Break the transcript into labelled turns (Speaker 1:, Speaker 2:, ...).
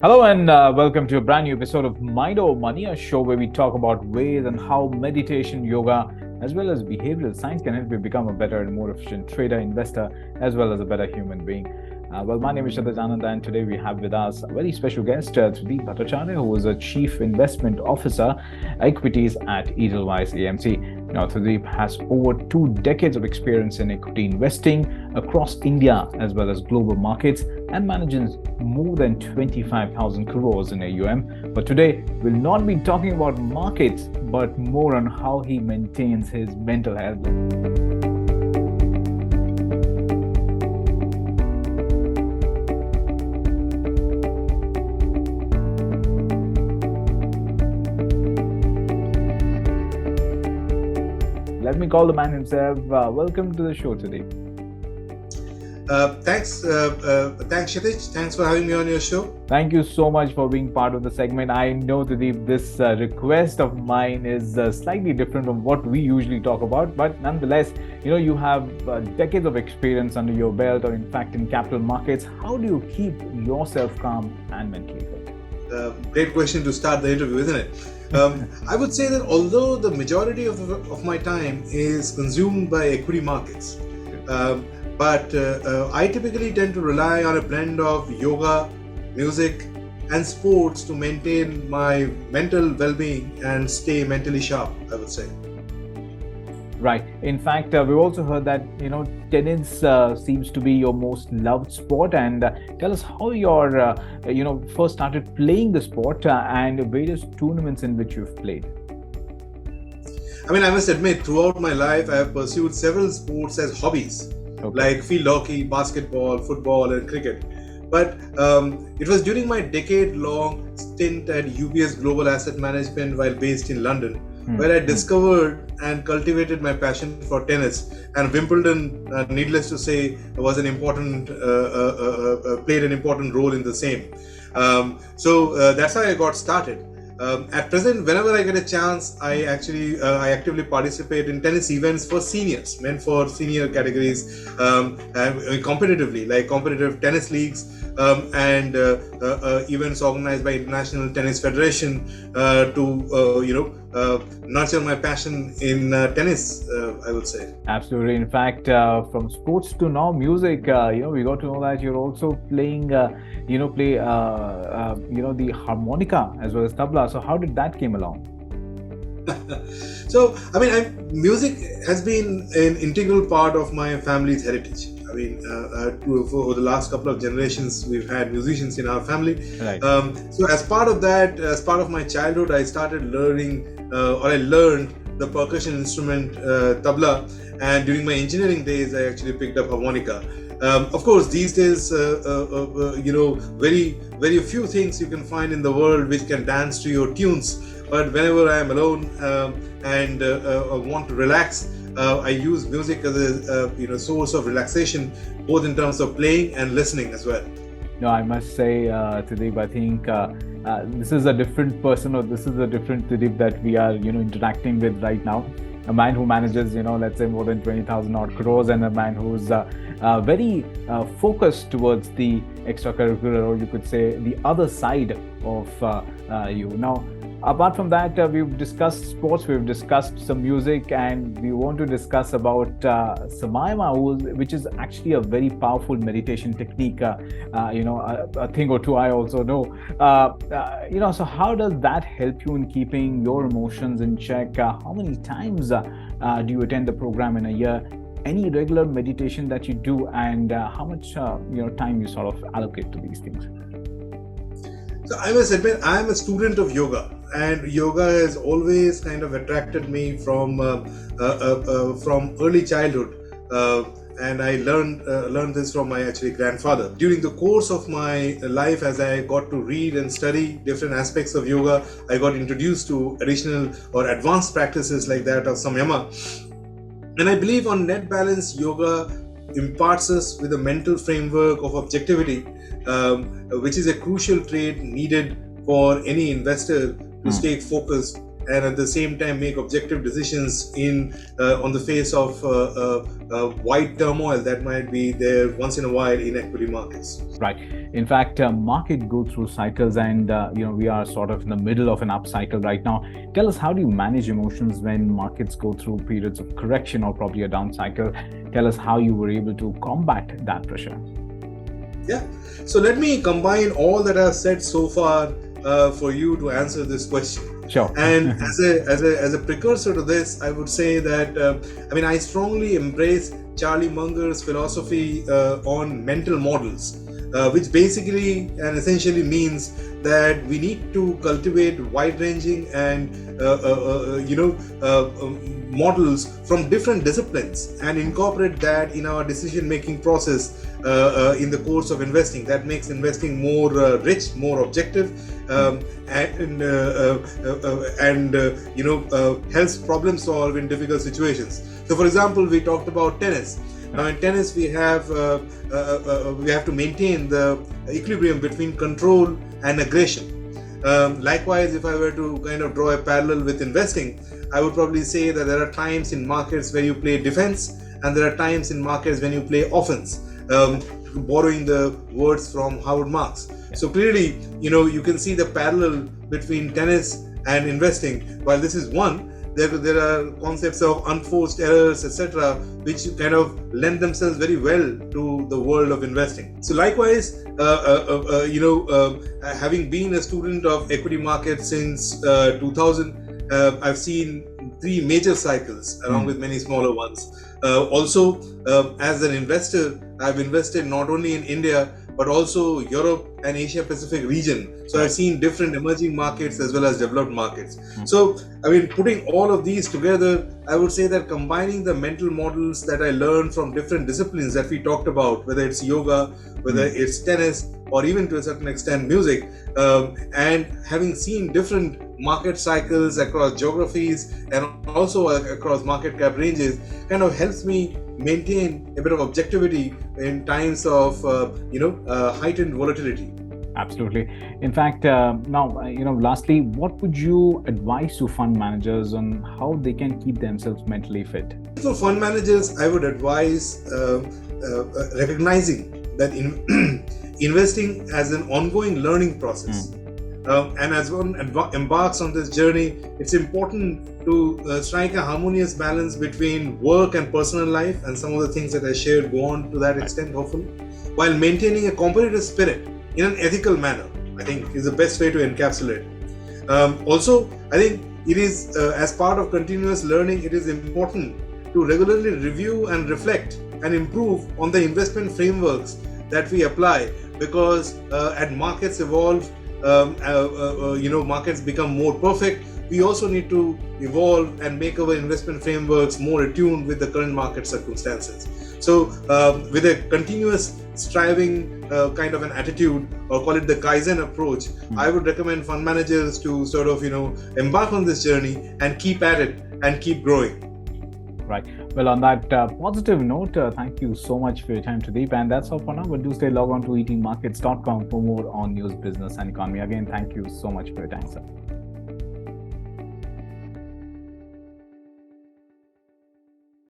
Speaker 1: Hello and welcome to a brand new episode of Mind Over Money, a show where we talk about ways and how meditation, yoga, as well as behavioral science can help you become a better and more efficient trader, investor, as well as a better human being. My name is Shadaj Anand, and today we have with us a very special guest, Trideep Bhattacharya, who is a Chief Investment Officer, Equities at Edelweiss AMC. Now, Trideep has over 2 decades of experience in equity investing across India as well as global markets and manages more than 25,000 crores in AUM. But today, we'll not be talking about markets, but more on how he maintains his mental health. Let me call the man himself. Welcome to the show today.
Speaker 2: Thanks, Kshitij. Thanks for having me on your show.
Speaker 1: Thank you so much for being part of the segment. I know, Trideep, this request of mine is slightly different from what we usually talk about, but nonetheless, you have decades of experience under your belt, or in fact in capital markets. How do you keep yourself calm and mentally fit?
Speaker 2: Great question to start the interview, isn't it? I would say that although the majority of my time is consumed by equity markets, but I typically tend to rely on a blend of yoga, music, and sports to maintain my mental well-being and stay mentally sharp, I would say.
Speaker 1: Right. In fact, we've also heard that, tennis seems to be your most loved sport. And tell us how you're, first started playing the sport and various tournaments in which you've played.
Speaker 2: I must admit, throughout my life, I have pursued several sports as hobbies, like field hockey, basketball, football, and cricket. But it was during my decade-long stint at UBS Global Asset Management while based in London, where I discovered and cultivated my passion for tennis. And Wimbledon, needless to say, was an important played an important role in the same. So that's how I got started. At present, whenever I get a chance, I actively participate in tennis events for seniors, meant for senior categories, competitively, like competitive tennis leagues, and events organized by International Tennis Federation to nurture my passion in tennis, I would say.
Speaker 1: Absolutely. In fact, from sports to now music, we got to know that you're also playing, the harmonica as well as tabla. So how did that came along?
Speaker 2: So, music has been an integral part of my family's heritage. For the last couple of generations, we've had musicians in our family.
Speaker 1: Right.
Speaker 2: So as part of that, as part of my childhood, I started learning, I learned the percussion instrument, tabla, and during my engineering days, I actually picked up harmonica. Of course, these days, very few things you can find in the world which can dance to your tunes. But whenever I am alone and want to relax, I use music as a source of relaxation, both in terms of playing and listening as well.
Speaker 1: No, I must say, Trideep, I think this is a different person, or this is a different Trideep that we are, interacting with right now. A man who manages, let's say more than 20,000 odd crores, and a man who's very focused towards the extracurricular, or you could say the other side of you. Now, apart from that, we've discussed sports, we've discussed some music, and we want to discuss about Samayama, which is actually a very powerful meditation technique. A thing or two I also know. So how does that help you in keeping your emotions in check? How many times do you attend the program in a year? Any regular meditation that you do, and how much time you sort of allocate to these things?
Speaker 2: So I must admit, I am a student of yoga, and yoga has always kind of attracted me from early childhood. And I learned this from my grandfather. During the course of my life, as I got to read and study different aspects of yoga, I got introduced to additional or advanced practices like that of samyama. And I believe on net balance, yoga imparts us with a mental framework of objectivity, which is a crucial trait needed for any investor to stay focused and at the same time make objective decisions on the face of wide turmoil that might be there once in a while in equity markets.
Speaker 1: Right. In fact, market go through cycles, and we are sort of in the middle of an up cycle right now. Tell us, how do you manage emotions when markets go through periods of correction or probably a down cycle? Tell us how you were able to combat that pressure.
Speaker 2: Yeah. So let me combine all that I've said so far for you to answer this question.
Speaker 1: Sure.
Speaker 2: And as a precursor to this, I would say that I strongly embrace Charlie Munger's philosophy on mental models, which basically and essentially means that we need to cultivate wide-ranging and models from different disciplines and incorporate that in our decision-making process in the course of investing. That makes investing more rich, more objective, helps problem solve in difficult situations. So, for example, we talked about tennis. Now, in tennis, we have to maintain the equilibrium between control and aggression. Likewise, if I were to kind of draw a parallel with investing, I would probably say that there are times in markets where you play defense, and there are times in markets when you play offense. Borrowing the words from Howard Marks. So clearly, you can see the parallel between tennis and investing. While this is one, there are concepts of unforced errors, etc., which kind of lend themselves very well to the world of investing. So likewise, having been a student of equity markets since 2000, I've seen three major cycles along with many smaller ones. Also, as an investor, I've invested not only in India but also Europe and Asia Pacific region. So I've seen different emerging markets as well as developed markets. So, putting all of these together, I would say that combining the mental models that I learned from different disciplines that we talked about, whether it's yoga, whether it's tennis, or even to a certain extent music, and having seen different market cycles across geographies and also across market cap ranges, kind of helps me maintain a bit of objectivity in times of heightened volatility.
Speaker 1: Absolutely. In fact, lastly, what would you advise to fund managers on how they can keep themselves mentally fit?
Speaker 2: For fund managers, I would advise recognizing that investing as an ongoing learning process. And as one embarks on this journey, it's important to strike a harmonious balance between work and personal life, and some of the things that I shared go on to that extent, hopefully, while maintaining a competitive spirit in an ethical manner, I think is the best way to encapsulate. Also, I think it is, as part of continuous learning, it is important to regularly review and reflect and improve on the investment frameworks that we apply, because as markets evolve, markets become more perfect. We also need to evolve and make our investment frameworks more attuned with the current market circumstances. So, with a continuous striving kind of an attitude, or call it the Kaizen approach, I would recommend fund managers to sort of, embark on this journey and keep at it and keep growing.
Speaker 1: Right. Well, on that positive note, thank you so much for your time, Trideep. And that's all for now. But do stay logged on to eatingmarkets.com for more on news, business, and economy. Again, thank you so much for your time, sir.